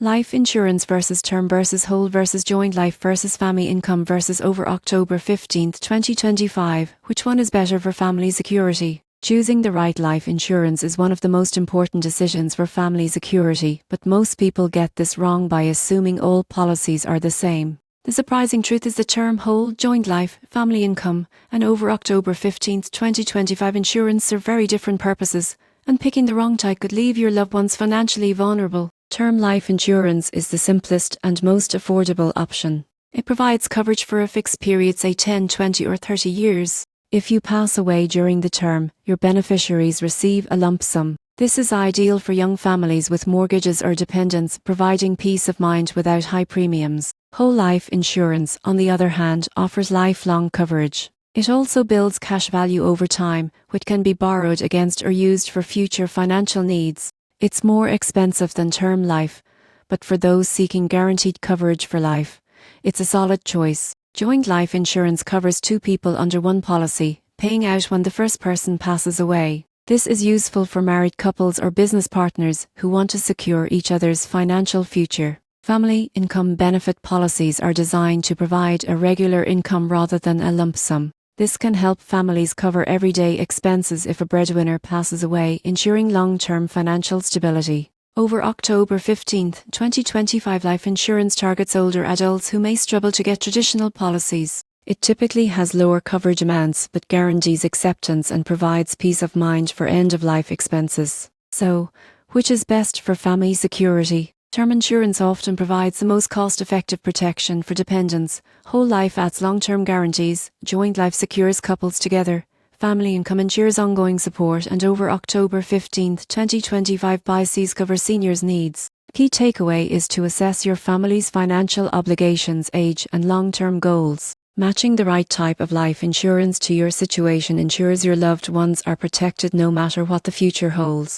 Life insurance versus term versus whole versus joint life versus family income versus over October 15th, 2025. Which one is better for family security? Choosing the right life insurance is one of the most important decisions for family security, but most people get this wrong by assuming all policies are the same. The surprising truth is that term, whole, joint life, family income, and over October 15th, 2025 insurance serve very different purposes, and picking the wrong type could leave your loved ones financially vulnerable. Term life insurance is the simplest and most affordable option. It provides coverage for a fixed period, say 10, 20 or 30 years. If you pass away during the term, your beneficiaries receive a lump sum. This is ideal for young families with mortgages or dependents, providing peace of mind without high premiums. Whole life insurance, on the other hand, offers lifelong coverage. It also builds cash value over time, which can be borrowed against or used for future financial needs. It's more expensive than term life, but for those seeking guaranteed coverage for life, it's a solid choice. Joint life insurance covers two people under one policy, paying out when the first person passes away. This is useful for married couples or business partners who want to secure each other's financial future. Family income benefit policies are designed to provide a regular income rather than a lump sum. This can help families cover everyday expenses if a breadwinner passes away, ensuring long-term financial stability. Over October 15th, 2025 life insurance targets older adults who may struggle to get traditional policies. It typically has lower coverage amounts but guarantees acceptance and provides peace of mind for end-of-life expenses. So, which is best for family security? Term insurance often provides the most cost-effective protection for dependents. Whole life adds long-term guarantees. Joint life secures couples together. Family income ensures ongoing support, and over October 15th, 2025 policies cover seniors' needs. Key takeaway is to assess your family's financial obligations, age, and long-term goals. Matching the right type of life insurance to your situation ensures your loved ones are protected no matter what the future holds.